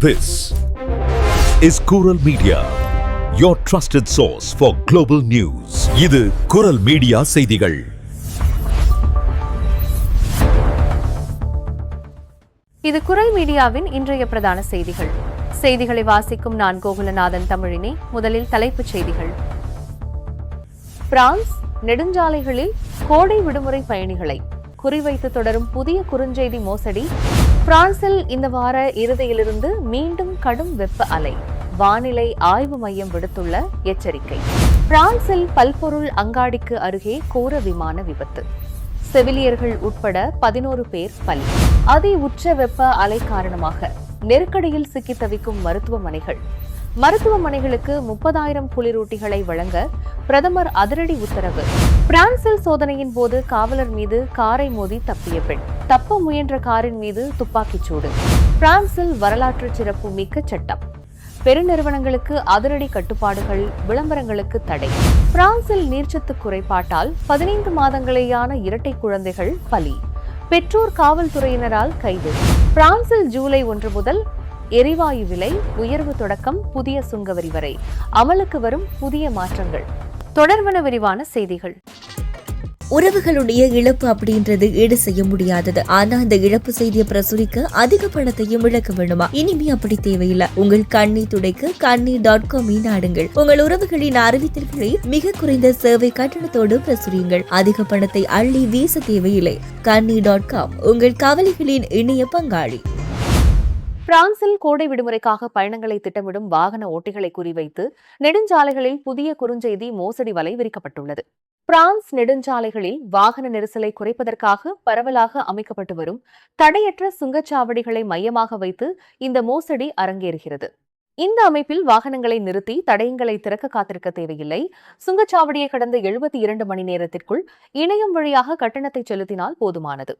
This is Kural Media, your trusted source for global news. இது குரல் media செய்திகள். இது குரல் மீடியாவின் இன்றைய பிரதான செய்திகள். செய்திகளை வாசிக்கும் நான் கோகுலநாதன் தமிழினி. முதலில் தலைப்புச் செய்திகள். பிரான்ஸ் நெடுஞ்சாலைகளில் கோடை விடுமுறை பயணிகளை குறிவைத்து தொடரும் புதிய குறுஞ்செய்தி மோசடி. பிரான்சில் இந்த வார இறுதியிலிருந்து மீண்டும் கடும் வெப்ப அலை. வானிலை ஆய்வு மையம் விடுத்துள்ள எச்சரிக்கை. பிரான்சில் பல்பொருள் அங்காடிக்கு அருகே கோர விமான விபத்து. செவிலியர்கள் உட்பட 11 பேர் பலி. அதி உச்ச வெப்ப அலை காரணமாக நெருக்கடியில் சிக்கி தவிக்கும் மருத்துவமனைகளுக்கு 30,000 குளிரூட்டிகளை வழங்க பிரதமர் அதிரடி உத்தரவு. பிரான்சில் சோதனையின் போது காவலர் மீது காரை மோதி தப்பிய பெண். தப்ப முயன்ற காரின் மீது துப்பாக்கிச் சூடு. பிரான்சில் வரலாற்று சிறப்பு மிக்க சட்டம். பெருநிறுவனங்களுக்கு அதிரடி கட்டுப்பாடுகள், விளம்பரங்களுக்கு தடை. பிரான்சில் நீர்ச்சத்து குறைபாட்டால் 15 மாதங்களேயான இரட்டை குழந்தைகள் பலி. பெற்றோர் காவல்துறையினரால் கைது. பிரான்சில் ஜூலை 1 முதல் எரிவாயு விலை உயர்வு தொடக்கம் புதிய சுங்கவரி வரை அமலுக்கு வரும் புதிய மாற்றங்கள். தொடர்பான விரிவான செய்திகள். உறவுகளுடைய இழப்பு அப்படின்றது ஈடு செய்ய முடியாதது. ஆனா அந்த இழப்பு செய்தியை பிரசுரிக்க அதிக பணத்தையும் இழக்க வேண்டுமா? இனிமே அப்படி தேவையில்லை. உங்கள் கண்ணீர் துடைக்க கண்ணீர்.com நாடுங்கள். உங்கள் உறவுகளின் அறிவித்தல்களை மிக குறைந்த சேவை கட்டணத்தோடு பிரசுரியுங்கள். அதிக பணத்தை அள்ளி வீச தேவையில்லை. கண்ணீர்.com உங்கள் கவலைகளின் இணைய பங்காளி. பிரான்சில் கோடை விடுமுறைக்காக பயணங்களை திட்டமிடும் வாகன ஓட்டிகளை குறிவைத்து நெடுஞ்சாலைகளில் புதிய குறுஞ்செய்தி மோசடி வலை விரிக்கப்பட்டுள்ளது. பிரான்ஸ் நெடுஞ்சாலைகளில் வாகன நெரிசலை குறைப்பதற்காக பரவலாக அமைக்கப்பட்டு வரும் தடையற்ற சுங்கச்சாவடிகளை மையமாக வைத்து இந்த மோசடி அரங்கேறுகிறது. இந்த அமைப்பில் வாகனங்களை நிறுத்தி தடயங்களை திறக்க காத்திருக்க தேவையில்லை. சுங்கச்சாவடியை கடந்த 72 மணி நேரத்திற்குள் இணையம் வழியாக கட்டணத்தை செலுத்தினால் போதுமானது.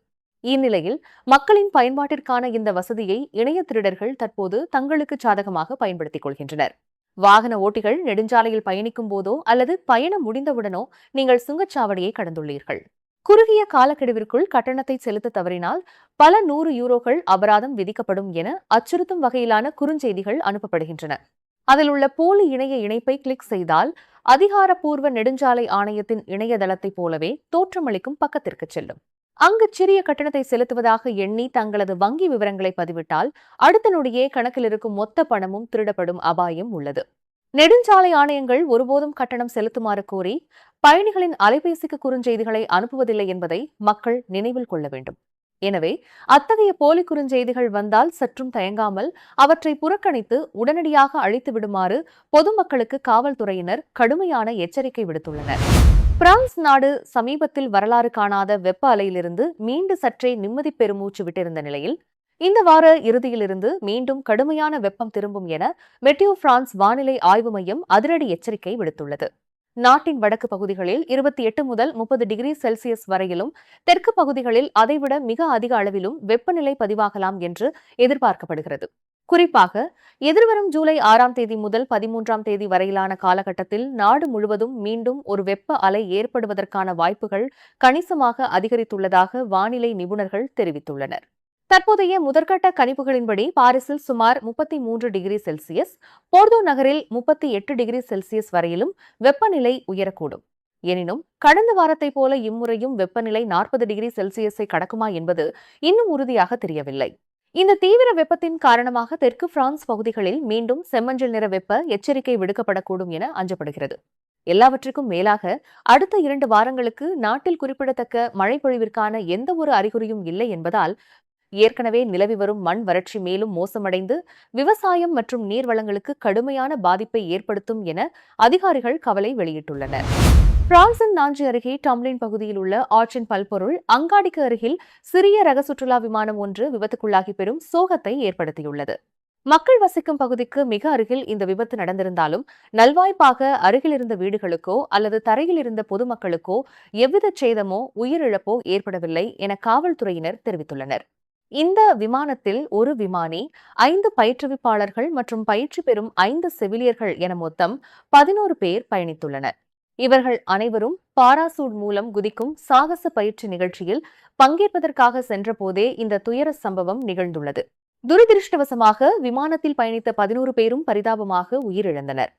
இந்நிலையில் மக்களின் பயன்பாட்டிற்கான இந்த வசதியை இணைய திருடர்கள் தற்போது தங்களுக்கு சாதகமாக பயன்படுத்திக் கொள்கின்றனர். வாகன ஓட்டிகள் நெடுஞ்சாலையில் பயணிக்கும் போதோ அல்லது பயணம் முடிந்தவுடனோ நீங்கள் சுங்கச்சாவடியை கடந்துள்ளீர்கள். குறுகிய காலக்கெடுவிற்குள் கட்டணத்தை செலுத்த தவறினால் பல 100 யூரோக்கள் அபராதம் விதிக்கப்படும் என அச்சுறுத்தும் வகையிலான குறுஞ்செய்திகள் அனுப்பப்படுகின்றன. அதில் உள்ள போலி இணைய இணைப்பை கிளிக் செய்தால் அதிகாரப்பூர்வ நெடுஞ்சாலை ஆணையத்தின் இணையதளத்தை போலவே தோற்றமளிக்கும் பக்கத்திற்கு செல்லும். அங்கு சிறிய கட்டணத்தை செலுத்துவதாக எண்ணி தங்களது வங்கி விவரங்களை பதிவிட்டால் அடுத்த நொடியே கணக்கில் இருக்கும் மொத்த பணமும் திருடப்படும் அபாயம் உள்ளது. நெடுஞ்சாலை ஆணையங்கள் ஒருபோதும் கட்டணம் செலுத்துமாறு கோரி பயணிகளின் அலைபேசிக்கு குறுஞ்செய்திகளை அனுப்புவதில்லை என்பதை மக்கள் நினைவில் கொள்ள வேண்டும். எனவே அத்தகைய போலி குறுஞ்செய்திகள் வந்தால் சற்றும் தயங்காமல் அவற்றை புறக்கணித்து உடனடியாக அழித்து விடுமாறு பொதுமக்களுக்கு காவல்துறையினர் கடுமையான எச்சரிக்கை விடுத்துள்ளனர். பிரான்ஸ் நாடு சமீபத்தில் வரலாறு காணாத வெப்ப அலையிலிருந்து மீண்டு சற்றே நிம்மதி பெருமூச்சு விட்டிருந்த நிலையில் இந்த வார இறுதியிலிருந்து மீண்டும் கடுமையான வெப்பம் திரும்பும் என மெட்டியோ பிரான்ஸ் வானிலை ஆய்வு மையம் அதிரடி எச்சரிக்கை விடுத்துள்ளது. நாட்டின் வடக்கு பகுதிகளில் 28 முதல் 30 டிகிரி செல்சியஸ் வரையிலும், தெற்கு பகுதிகளில் அதைவிட மிக அதிக அளவிலும் வெப்பநிலை பதிவாகலாம் என்று எதிர்பார்க்கப்படுகிறது. குறிப்பாக எதிர்வரும் ஜூலை 6ஆம் தேதி முதல் 13ஆம் தேதி வரையிலான காலகட்டத்தில் நாடு முழுவதும் மீண்டும் ஒரு வெப்ப அலை ஏற்படுவதற்கான வாய்ப்புகள் கணிசமாக அதிகரித்துள்ளதாக வானிலை நிபுணர்கள் தெரிவித்துள்ளனர். தற்போதைய முதற்கட்ட கணிப்புகளின்படி பாரிஸில் சுமார் 33 டிகிரி செல்சியஸ், போர்தோ நகரில் 38 டிகிரி செல்சியஸ் வரையிலும் வெப்பநிலை உயரக்கூடும். எனினும் கடந்த வாரத்தைப் போல இம்முறையும் வெப்பநிலை 40 டிகிரி செல்சியஸை கடக்குமா என்பது இன்னும் உறுதியாக தெரியவில்லை. இந்த தீவிர வெப்பத்தின் காரணமாக தெற்கு பிரான்ஸ் பகுதிகளில் மீண்டும் செம்மஞ்சள் நிற வெப்ப எச்சரிக்கை விடுக்கப்படக்கூடும் என அஞ்சப்படுகிறது. எல்லாவற்றுக்கும் மேலாக அடுத்த 2 வாரங்களுக்கு நாட்டில் குறிப்பிடத்தக்க மழை பொழிவிற்கான எந்த ஒரு அறிகுறியும் இல்லை என்பதால் ஏற்கனவே நிலவி வரும் மண் வறட்சி மேலும் மோசமடைந்து விவசாயம் மற்றும் நீர்வளங்களுக்கு கடுமையான பாதிப்பை ஏற்படுத்தும் என அதிகாரிகள் கவலை வெளியிட்டுள்ளனர். பிரான்சின் நாஞ்சி அருகே டம்லின் பகுதியில் உள்ள ஆற்றின் பல்பொருள் அங்காடிக்கு அருகில் சிறிய ரக சுற்றுலா விமானம் ஒன்று விபத்துக்குள்ளாகி பெரும் சோகத்தை ஏற்படுத்தியுள்ளது. மக்கள் வசிக்கும் பகுதிக்கு மிக அருகில் இந்த விபத்து நடந்திருந்தாலும் நல்வாய்ப்பாக அருகில் இருந்த வீடுகளுக்கோ அல்லது தரையில் இருந்த பொதுமக்களுக்கோ எவ்வித சேதமோ உயிரிழப்போ ஏற்படவில்லை என காவல்துறையினர் தெரிவித்துள்ளனர். இந்த விமானத்தில் ஒரு விமானி, 5 பயிற்றுவிப்பாளர்கள் மற்றும் பயிற்சி பெறும் 5 செவிலியர்கள் என மொத்தம் 11 பேர் பயணித்துள்ளனர். இவர்கள் அனைவரும் பாராசூட் மூலம் குதிக்கும் சாகச பயிற்சி நிகழ்ச்சியில் பங்கேற்பதற்காக சென்றபோதே இந்த துயர சம்பவம் நிகழ்ந்துள்ளது. துரதிருஷ்டவசமாக விமானத்தில் பயணித்த 11 பேரும் பரிதாபமாக உயிரிழந்தனர்.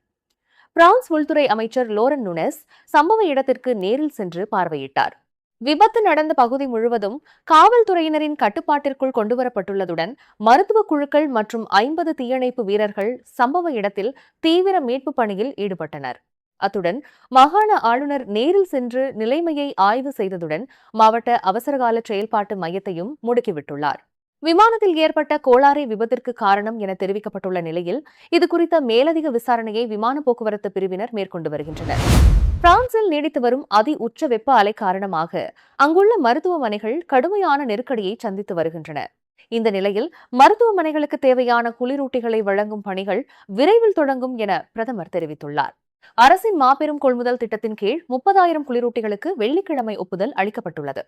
பிரான்ஸ் உள்துறை அமைச்சர் லோரன் நுனெஸ் சம்பவ இடத்திற்கு நேரில் சென்று பார்வையிட்டார். விபத்து நடந்த பகுதி முழுவதும் காவல்துறையினரின் கட்டுப்பாட்டிற்குள் கொண்டுவரப்பட்டுள்ளதுடன் மருத்துவ குழுக்கள் மற்றும் 50 தீயணைப்பு வீரர்கள் சம்பவ இடத்தில் தீவிர மீட்பு பணியில் ஈடுபட்டனர். அத்துடன் மாகாண ஆளுநர் நேரில் சென்று நிலைமையை ஆய்வு செய்ததுடன் மாவட்ட அவசரகால செயல்பாட்டு மையத்தையும் முடுக்கிவிட்டுள்ளார். விமானத்தில் ஏற்பட்ட கோளாறே விபத்திற்கு காரணம் என தெரிவிக்கப்பட்டுள்ள நிலையில் இதுகுறித்த மேலதிக விசாரணையை விமான போக்குவரத்து பிரிவினர் மேற்கொண்டு வருகின்றனர். பிரான்சில் நீடித்து வரும் அதி உச்ச வெப்ப அலை காரணமாக அங்குள்ள மருத்துவமனைகள் கடுமையான நெருக்கடியை சந்தித்து வருகின்றன. இந்த நிலையில் மருத்துவமனைகளுக்கு தேவையான குளிரூட்டிகளை வழங்கும் பணிகள் விரைவில் தொடங்கும் என பிரதமர் தெரிவித்துள்ளார். அரசின் மாபெரும் கொள்முதல் திட்டத்தின் கீழ் 30,000 குளிரூட்டிகளுக்கு வெள்ளிக்கிழமை ஒப்புதல் அளிக்கப்பட்டுள்ளது.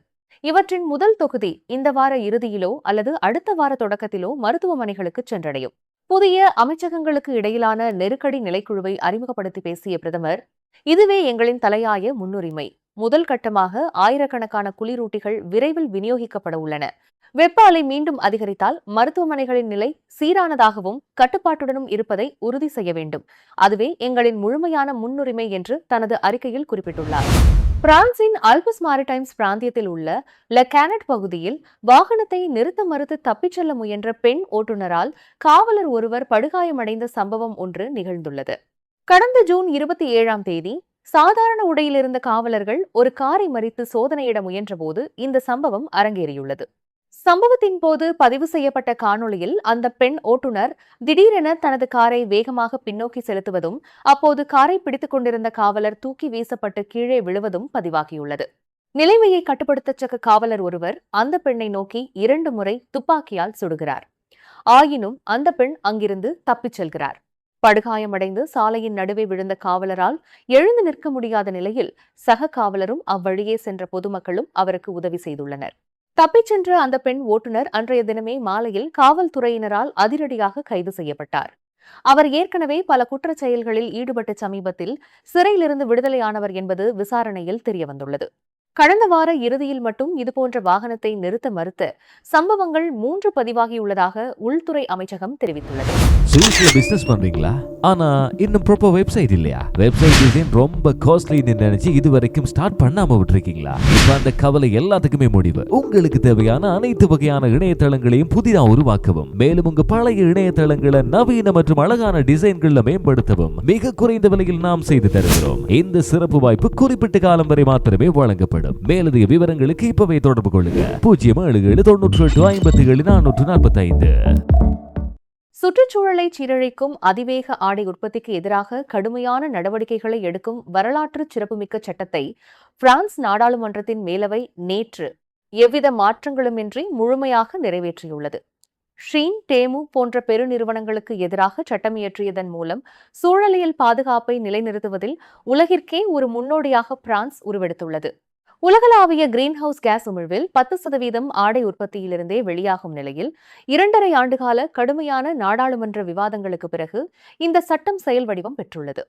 இவற்றின் முதல் தொகுதி இந்த வார இறுதியிலோ அல்லது அடுத்த வார தொடக்கத்திலோ மருத்துவமனைகளுக்கு சென்றடையும். புதிய அமைச்சகங்களுக்கு இடையிலான நெருக்கடி நிலைக்குழுவை அறிமுகப்படுத்தி பேசிய பிரதமர், இதுவே எங்களின் தலையாய முன்னுரிமை. முதல் கட்டமாக ஆயிரக்கணக்கான குளிரூட்டிகள் விரைவில் விநியோகிக்கப்பட உள்ளன. வெப்ப அலை மீண்டும் அதிகரித்தால் மருத்துவமனைகளின் நிலை சீரானதாகவும் கட்டுப்பாட்டுடனும் இருப்பதை உறுதி செய்ய வேண்டும். அதுவே எங்களின் முழுமையான முன்னுரிமை என்று தனது அறிக்கையில் குறிப்பிட்டுள்ளார். பிரான்சின் அல்பஸ் மாரிடைம்ஸ் பிராந்தியத்தில் உள்ள ல கேனட் பகுதியில் வாகனத்தை நிறுத்த மறுத்து தப்பிச் செல்ல முயன்ற பெண் ஓட்டுநரால் காவலர் ஒருவர் படுகாயமடைந்த சம்பவம் ஒன்று நிகழ்ந்துள்ளது. கடந்த ஜூன் 27ஆம் தேதி சாதாரண உடையில் இருந்த காவலர்கள் ஒரு காரை மறித்து சோதனையிட முயன்றபோது இந்த சம்பவம் அரங்கேறியுள்ளது. சம்பவத்தின் போது பதிவு செய்யப்பட்ட காணொளியில் அந்த பெண் ஓட்டுநர் திடீரென தனது காரை வேகமாக பின்னோக்கி செலுத்துவதும் அப்போது காரை பிடித்துக் கொண்டிருந்த காவலர் தூக்கி வீசப்பட்டு கீழே விழுவதும் பதிவாகியுள்ளது. நிலைமையை கட்டுப்படுத்தச்சக்க காவலர் ஒருவர் அந்த பெண்ணை நோக்கி 2 முறை துப்பாக்கியால் சுடுகிறார். ஆயினும் அந்த பெண் அங்கிருந்து தப்பிச் செல்கிறார். படுகாயமடைந்து சாலையின் நடுவே விழுந்த காவலரால் எழுந்து நிற்க முடியாத நிலையில் சக காவலரும் அவ்வழியே சென்ற பொதுமக்களும் அவருக்கு உதவி செய்துள்ளனர். தப்பிச் சென்ற அந்த பெண் ஓட்டுநர் அன்றைய தினமே மாலையில் காவல்துறையினரால் அதிரடியாக கைது செய்யப்பட்டார். அவர் ஏற்கனவே பல குற்றச் செயல்களில் ஈடுபட்ட சமீபத்தில் சிறையிலிருந்து விடுதலையானவர் என்பது விசாரணையில் தெரியவந்துள்ளது. கடந்த வார இறுதியில் மட்டும் இதுபோன்ற வாகனத்தை நிறுத்த மறுத்த சம்பவங்கள் 3 பதிவாகியுள்ளதாக உள்துறை அமைச்சகம் தெரிவித்துள்ளது. ஸ்வீட்ல பிசினஸ் பண்றீங்களா? ஆனா இன்னும் ப்ராப்பர் வெப்சைட் இல்லையா? வெப்சைட் டிசைன் ரொம்ப காஸ்ட்லின்னு நினைச்சு இது வரைக்கும் ஸ்டார்ட் பண்ணாம விட்டுருக்கீங்களா? இப்ப அந்த கவலை எல்லாத்துக்குமே முடிவு. உங்களுக்கு தேவையான அனைத்து வகையான இணையதளங்களையும் புதிதா உருவாக்கவும், மேலும் உங்க பழைய இணையதளங்களை நவீன மற்றும் அழகான டிசைன்கள்ல மேம்படுத்தவும் மிக குறைந்த விலையில் நாம் செய்து தருகிறோம். இந்த சிறப்பு வாய்ப்பு குறிப்பிட்ட காலம் வரை மாத்திரமே வழங்கப்படும். மேலதிக விவரங்களுக்கு இப்பவே தொடர்பு கொள்ளுங்க. 077987445. சுற்றுச்சூழலை சீரழிக்கும் அதிவேக ஆடை உற்பத்திக்கு எதிராக கடுமையான நடவடிக்கைகளை எடுக்கும் வரலாற்று சிறப்புமிக்க சட்டத்தை பிரான்ஸ் நாடாளுமன்றத்தின் மேலவை நேற்று எவ்வித மாற்றங்களுமின்றி முழுமையாக நிறைவேற்றியுள்ளது. ஷீன், டேமு போன்ற பெருநிறுவனங்களுக்கு எதிராக சட்டம் இயற்றியதன் மூலம் சூழலியல் பாதுகாப்பை நிலைநிறுத்துவதில் உலகிற்கே ஒரு முன்னோடியாக பிரான்ஸ் உருவெடுத்துள்ளது. உலகளாவிய கிரீன்ஹவுஸ் கேஸ் உமிழ்வில் 10% ஆடை உற்பத்தியிலிருந்தே வெளியாகும் நிலையில் 2.5 ஆண்டுகால கடுமையான நாடாளுமன்ற விவாதங்களுக்கு பிறகு இந்த சட்டம் செயல் வடிவம் பெற்றுள்ளது.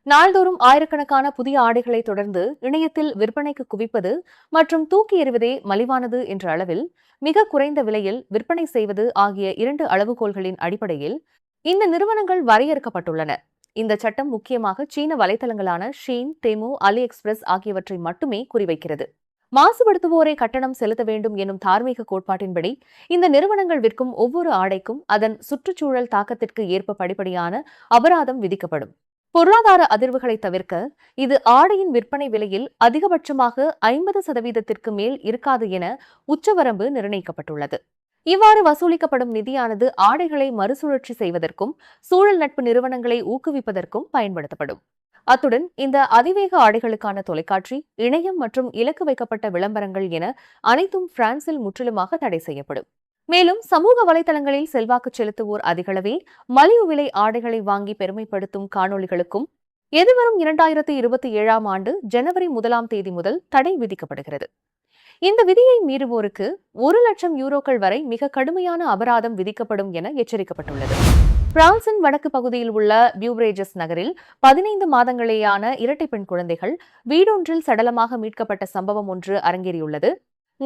நாள்தோறும் ஆயிரக்கணக்கான புதிய ஆடைகளை தொடர்ந்து இணையத்தில் விற்பனைக்கு குவிப்பது மற்றும் தூக்கி எறிவதே மலிவானது என்ற அளவில் மிக குறைந்த விலையில் விற்பனை செய்வது ஆகிய 2 அளவுகோல்களின் அடிப்படையில் இந்த நிறுவனங்கள் வரையறுக்கப்பட்டுள்ளன. இந்த சட்டம் முக்கியமாக சீன வலைதளங்களான ஷீன், டெமு, அலி எக்ஸ்பிரஸ் ஆகியவற்றை மட்டுமே குறிவைக்கிறது. மாசுபடுத்துவோரை கட்டணம் செலுத்த வேண்டும் எனும் தார்மீக கோட்பாட்டின்படி இந்த நிறுவனங்கள் விற்கும் ஒவ்வொரு ஆடைக்கும் அதன் சுற்றுச்சூழல் தாக்கத்திற்கு ஏற்ப படிப்படியான அபராதம் விதிக்கப்படும். பொருளாதார அதிர்வுகளை தவிர்க்க இது ஆடையின் விற்பனை விலையில் அதிகபட்சமாக 50% மேல் இருக்காது என உச்சவரம்பு நிர்ணயிக்கப்பட்டுள்ளது. இவ்வாறு வசூலிக்கப்படும் நிதியானது ஆடைகளை மறுசுழற்சி செய்வதற்கும் சூழல் நட்பு நிறுவனங்களை ஊக்குவிப்பதற்கும் பயன்படுத்தப்படும். அத்துடன் இந்த அதிவேக ஆடைகளுக்கான தொலைக்காட்சி, இணையம் மற்றும் இலக்கு வைக்கப்பட்ட விளம்பரங்கள் என அனைத்தும் பிரான்சில் முற்றிலுமாக தடை செய்யப்படும். மேலும் சமூக வலைதளங்களில் செல்வாக்கு செலுத்துவோர் அதிகளவில் மலிவு விலை ஆடைகளை வாங்கி பெருமைப்படுத்தும் காணொளிகளுக்கும் எதிர்வரும் 2027ஆம் ஆண்டு ஜனவரி 1ஆம் தேதி முதல் தடை விதிக்கப்படுகிறது. இந்த விதியை மீறுவோருக்கு 1 லட்சம் யூரோக்கள் வரை மிக கடுமையான அபராதம் விதிக்கப்படும் என எச்சரிக்கப்பட்டுள்ளது. பிரான்சின் வடக்கு பகுதியில் உள்ள பியூரேஜஸ் நகரில் 15 மாதங்களேயான இரட்டை பெண் குழந்தைகள் வீடொன்றில் சடலமாக மீட்கப்பட்ட சம்பவம் ஒன்று அரங்கேறியுள்ளது.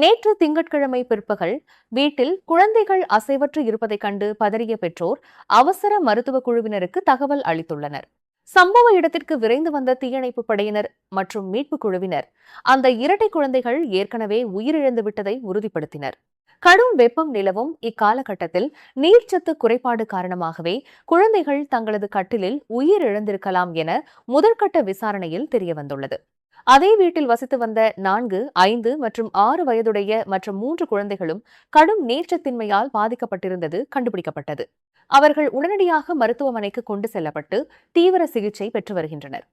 நேற்று திங்கட்கிழமை பிற்பகல் வீட்டில் குழந்தைகள் அசைவற்று இருப்பதைக் கண்டு பதறிய பெற்றோர் அவசர மருத்துவ குழுவினருக்கு தகவல் அளித்துள்ளனர். சம்பவ இடத்திற்கு விரைந்து வந்த தீயணைப்பு படையினர் மற்றும் மீட்புக் குழுவினர் அந்த இரட்டை குழந்தைகள் ஏற்கனவே உயிரிழந்து விட்டதை உறுதிப்படுத்தினர். கடும் வெப்பம் நிலவும் இக்காலகட்டத்தில் நீர்ச்சத்து குறைபாடு காரணமாகவே குழந்தைகள் தங்களது கட்டிலில் உயிரிழந்திருக்கலாம் என முதற்கட்ட விசாரணையில் தெரியவந்துள்ளது. அதே வீட்டில் வசித்து வந்த 4, 5 மற்றும் 6 வயதுடைய மற்ற 3 குழந்தைகளும் கடும் நீர்ச்சத்தின்மையால் பாதிக்கப்பட்டிருந்தது கண்டுபிடிக்கப்பட்டது. அவர்கள் உடனடியாக மருத்துவமனைக்கு கொண்டு செல்லப்பட்டு தீவிர சிகிச்சை பெற்று வருகின்றனர்.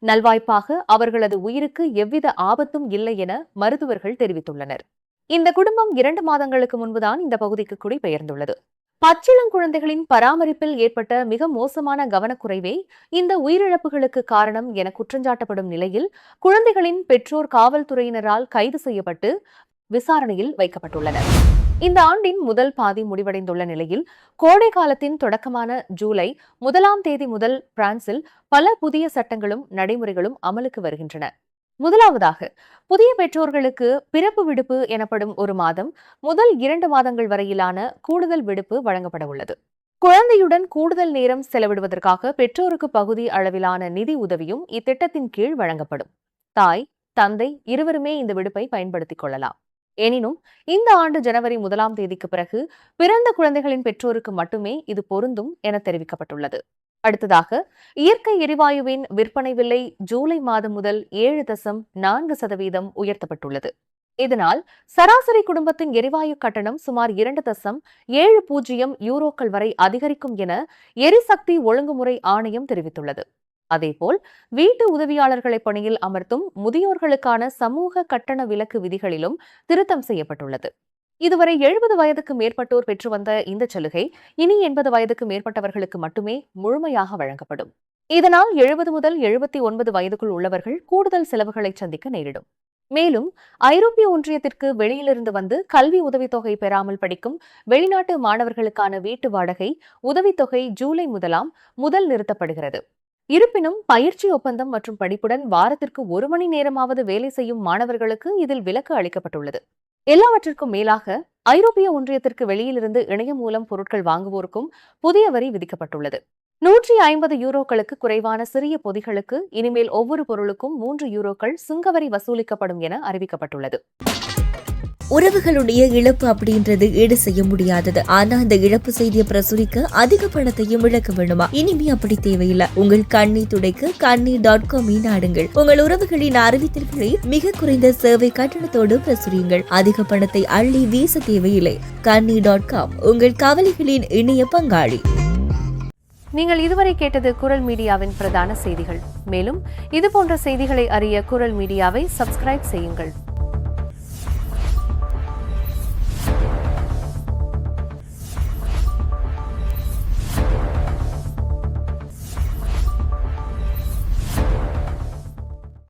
நல்வாய்ப்பாக அவர்களது உயிருக்கு எவ்வித ஆபத்தும் இல்லை என மருத்துவர்கள் தெரிவித்துள்ளனர். இந்த குடும்பம் 2 மாதங்களுக்கு முன்புதான் இந்த பகுதிக்கு குடிபெயர்ந்துள்ளது. பச்சிளங்குழந்தைகளின் பராமரிப்பில் ஏற்பட்ட மிக மோசமான கவனக்குறைவே இந்த உயிரிழப்புகளுக்கு காரணம் என குற்றஞ்சாட்டப்படும் நிலையில் குழந்தைகளின் பெற்றோர் காவல்துறையினரால் கைது செய்யப்பட்டு விசாரணையில் வைக்கப்பட்டுள்ளனர். இந்த ஆண்டின் முதல் பாதி முடிவடைந்துள்ள நிலையில் கோடை காலத்தின் தொடக்கமான ஜூலை 1ஆம் தேதி முதல் பிரான்சில் பல புதிய சட்டங்களும் நடைமுறைகளும் அமலுக்கு வருகின்றன. முதலாவதாக, புதிய பெற்றோர்களுக்கு பிறப்பு விடுப்பு எனப்படும் 1 மாதம் முதல் 2 மாதங்கள் வரையிலான கூடுதல் விடுப்பு வழங்கப்பட உள்ளது. குழந்தையுடன் கூடுதல் நேரம் செலவிடுவதற்காக பெற்றோருக்கு பகுதி அளவிலான நிதி உதவியும் இத்திட்டத்தின் கீழ் வழங்கப்படும். தாய், தந்தை இருவருமே இந்த விடுப்பை பயன்படுத்திக் கொள்ளலாம். எனினும் இந்த ஆண்டு ஜனவரி 1ஆம் தேதிக்கு பிறகு பிறந்த குழந்தைகளின் பெற்றோருக்கு மட்டுமே இது பொருந்தும் என தெரிவிக்கப்பட்டுள்ளது. அடுத்ததாக, இயற்கை எரிவாயுவின் விற்பனை விலை ஜூலை மாதம் முதல் 7.4% உயர்த்தப்பட்டுள்ளது. இதனால் சராசரி குடும்பத்தின் எரிவாயு கட்டணம் சுமார் 2.70 யூரோக்கள் வரை அதிகரிக்கும் என எரிசக்தி ஒழுங்குமுறை ஆணையம் தெரிவித்துள்ளது. அதேபோல் வீட்டு உதவியாளர்களை பணியில் அமர்த்தும் முதியோர்களுக்கான சமூக கட்டண விலக்கு விதிகளிலும் திருத்தம் செய்யப்பட்டுள்ளது. இதுவரை 70 வயதுக்கு மேற்பட்டோர் பெற்று வந்த இந்த சலுகை இனி 80 வயதுக்கு மேற்பட்டவர்களுக்கு மட்டுமே முழுமையாக வழங்கப்படும். இதனால் 70 முதல் 79 வயதுக்குள் உள்ளவர்கள் கூடுதல் செலவுகளை சந்திக்க நேரிடும். மேலும் ஐரோப்பிய ஒன்றியத்திற்கு வெளியிலிருந்து வந்து கல்வி உதவித்தொகை பெறாமல் படிக்கும் வெளிநாட்டு மாணவர்களுக்கான வீட்டு வாடகை உதவித்தொகை ஜூலை 1ஆம் முதல் நிறுத்தப்படுகிறது. இருப்பினும் பயிற்சி ஒப்பந்தம் மற்றும் படிப்புடன் வாரத்திற்கு 1 மணி நேரமாவது வேலை செய்யும் மாணவர்களுக்கு இதில் விலக்கு அளிக்கப்பட்டுள்ளது. எல்லாவற்றிற்கும் மேலாக ஐரோப்பிய ஒன்றியத்திற்கு வெளியிலிருந்து இணையம் மூலம் பொருட்கள் வாங்குவோருக்கும் புதிய வரி விதிக்கப்பட்டுள்ளது. 150 யூரோக்களுக்கு குறைவான சிறிய பொதிகளுக்கு இனிமேல் ஒவ்வொரு பொருளுக்கும் 3 யூரோக்கள் சுங்கவரி வசூலிக்கப்படும் என அறிவிக்கப்பட்டுள்ளது. உறவுகளுடைய இழப்பு அப்படின்றது ஈடு செய்ய முடியாதது. ஆனா அந்த இழப்பு செய்தியை பிரசுரிக்க அதிக பணத்தையும் இழக்க வேணுமா? இனிமே அப்படி தேவையில்லை. உங்கள் கண்ணீர் துடைக்க kannee.com நாடுங்கள். உங்கள் உறவுகளின் அறிவித்தல்களை மிக குறைந்த சேவை கட்டணத்தோடு பிரசுரியுங்கள். அதிக பணத்தை அள்ளி வீச தேவையில்லை. kannee.com உங்கள் கவலைகளின் இணைய பங்காளி. நீங்கள் இதுவரை கேட்டது குரல் மீடியாவின் பிரதான செய்திகள். மேலும் இதுபோன்ற செய்திகளை அறிய குரல் மீடியாவை சப்ஸ்கிரைப் செய்யுங்கள்.